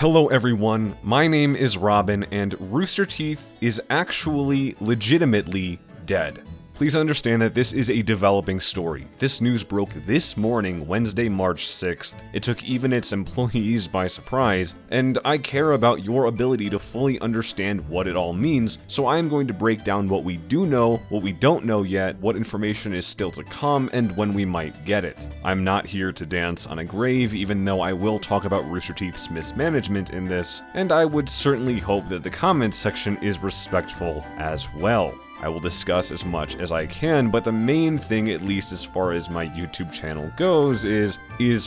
Hello everyone, my name is Robin, and Rooster Teeth is actually legitimately dead. Please understand that this is a developing story. This news broke this morning, Wednesday, March 6th. It took even its employees by surprise, and I care about your ability to fully understand what it all means, so I am going to break down what we do know, what we don't know yet, what information is still to come, and when we might get it. I'm not here to dance on a grave, even though I will talk about Rooster Teeth's mismanagement in this, and I would certainly hope that the comments section is respectful as well. I will discuss as much as I can, but the main thing, at least as far as my YouTube channel goes, is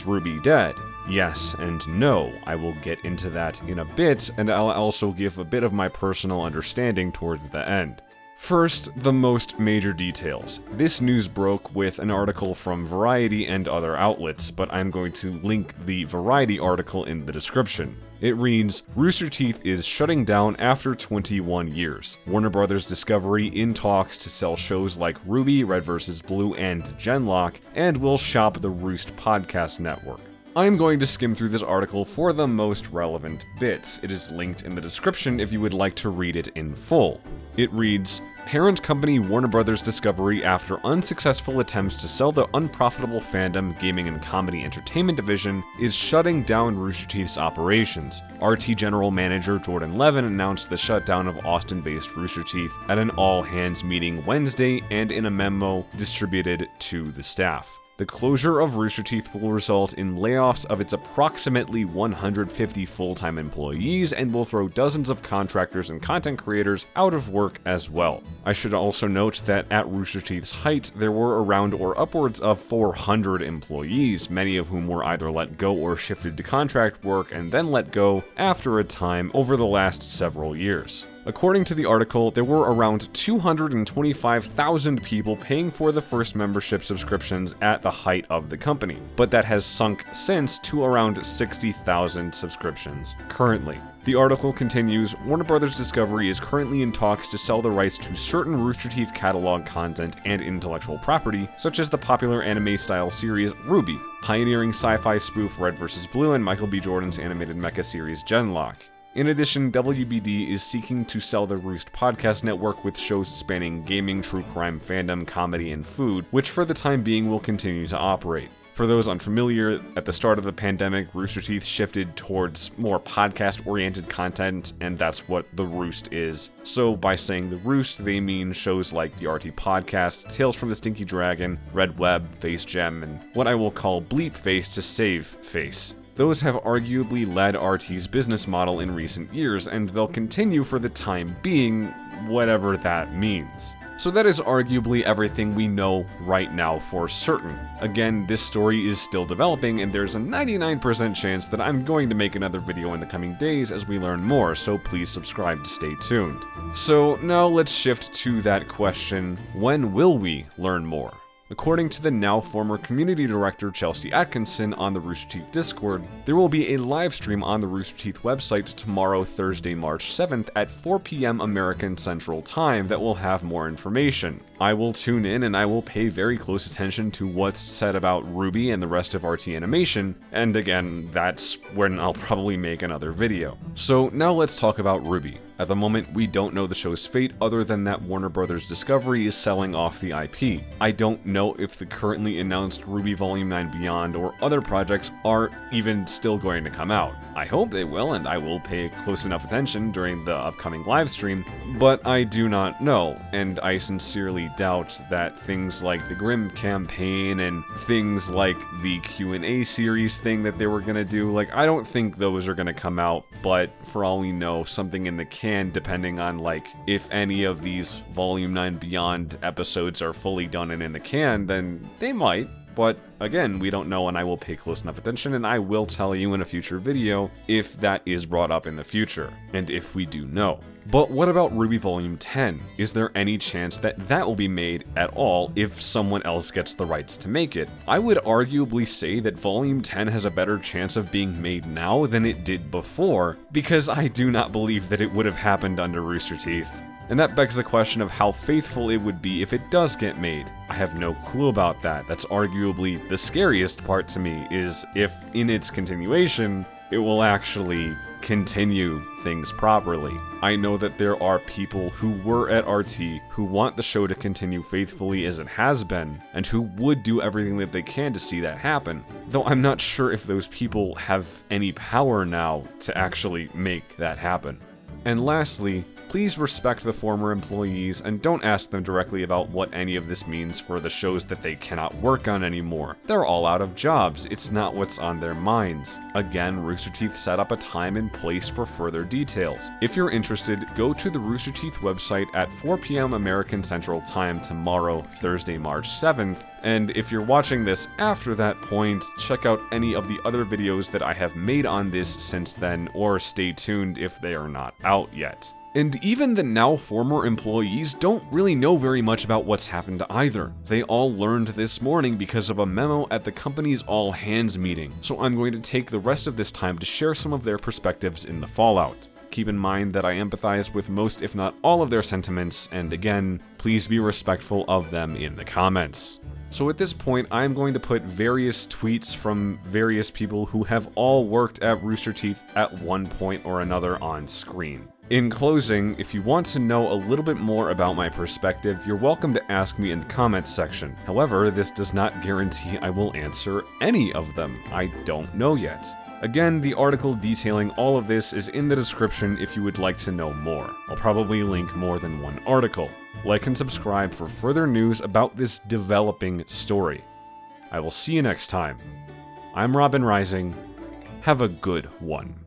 Ruby dead? Yes and no. I will get into that in a bit, and I'll also give a bit of my personal understanding towards the end. First, the most major details. This news broke with an article from Variety and other outlets, but I'm going to link the Variety article in the description. It reads, Rooster Teeth is shutting down after 21 years. Warner Bros. Discovery in talks to sell shows like Ruby, Red vs. Blue, and Genlock, and will shop the Roost podcast network. I'm going to skim through this article for the most relevant bits. It is linked in the description if you would like to read it in full. It reads, parent company Warner Bros. Discovery, after unsuccessful attempts to sell the unprofitable fandom, gaming, and comedy entertainment division, is shutting down Rooster Teeth's operations. RT General Manager Jordan Levin announced the shutdown of Austin-based Rooster Teeth at an all-hands meeting Wednesday and in a memo distributed to the staff. The closure of Rooster Teeth will result in layoffs of its approximately 150 full-time employees and will throw dozens of contractors and content creators out of work as well. I should also note that at Rooster Teeth's height, there were around or upwards of 400 employees, many of whom were either let go or shifted to contract work and then let go after a time over the last several years. According to the article, there were around 225,000 people paying for the first membership subscriptions at the height of the company, but that has sunk since to around 60,000 subscriptions currently. The article continues, Warner Bros. Discovery is currently in talks to sell the rights to certain Rooster Teeth catalog content and intellectual property, such as the popular anime-style series Ruby, pioneering sci-fi spoof Red vs. Blue, and Michael B. Jordan's animated mecha series Genlock. In addition, WBD is seeking to sell the Roost podcast network with shows spanning gaming, true crime, fandom, comedy, and food, which for the time being will continue to operate. For those unfamiliar, at the start of the pandemic, Rooster Teeth shifted towards more podcast-oriented content, and that's what the Roost is. So by saying the Roost, they mean shows like the RT Podcast, Tales from the Stinky Dragon, Red Web, Face Gem, and what I will call Bleep Face to save face. Those have arguably led RT's business model in recent years, and they'll continue for the time being, whatever that means. So that is arguably everything we know right now for certain. Again, this story is still developing, and there's a 99% chance that I'm going to make another video in the coming days as we learn more, so please subscribe to stay tuned. So now let's shift to that question, when will we learn more? According to the now former community director Chelsea Atkinson on the Rooster Teeth Discord, there will be a live stream on the Rooster Teeth website tomorrow, Thursday, March 7th at 4 p.m. American Central Time that will have more information. I will tune in and I will pay very close attention to what's said about Ruby and the rest of RT Animation, and again, that's when I'll probably make another video. So now let's talk about Ruby. At the moment, we don't know the show's fate other than that Warner Bros. Discovery is selling off the IP. I don't know if the currently announced Ruby Volume 9 Beyond or other projects are even still going to come out. I hope they will, and I will pay close enough attention during the upcoming livestream, but I do not know, and I sincerely doubt that things like the Grimm campaign and things like the Q&A series thing that they were gonna do, like, I don't think those are gonna come out, but for all we know, something in the can, depending on, like, if any of these Volume 9 Beyond episodes are fully done and in the can, then they might. But again, we don't know, and I will pay close enough attention, and I will tell you in a future video if that is brought up in the future, and if we do know. But what about Ruby Volume 10? Is there any chance that that will be made at all if someone else gets the rights to make it? I would arguably say that Volume 10 has a better chance of being made now than it did before, because I do not believe that it would have happened under Rooster Teeth. And that begs the question of how faithful it would be if it does get made. I have no clue about that. That's arguably the scariest part to me, is if in its continuation, it will actually continue things properly. I know that there are people who were at RT who want the show to continue faithfully as it has been, and who would do everything that they can to see that happen, though I'm not sure if those people have any power now to actually make that happen. And lastly, please respect the former employees and don't ask them directly about what any of this means for the shows that they cannot work on anymore. They're all out of jobs, it's not what's on their minds. Again, Rooster Teeth set up a time and place for further details. If you're interested, go to the Rooster Teeth website at 4 p.m. American Central Time tomorrow, Thursday, March 7th, and if you're watching this after that point, check out any of the other videos that I have made on this since then, or stay tuned if they are not out yet. And even the now former employees don't really know very much about what's happened either. They all learned this morning because of a memo at the company's all hands meeting, so I'm going to take the rest of this time to share some of their perspectives in the fallout. Keep in mind that I empathize with most if not all of their sentiments, and again, please be respectful of them in the comments. So at this point, I'm going to put various tweets from various people who have all worked at Rooster Teeth at one point or another on screen. In closing, if you want to know a little bit more about my perspective, you're welcome to ask me in the comments section. However, this does not guarantee I will answer any of them. I don't know yet. Again, the article detailing all of this is in the description if you would like to know more. I'll probably link more than one article. Like and subscribe for further news about this developing story. I will see you next time. I'm Robin Rising. Have a good one.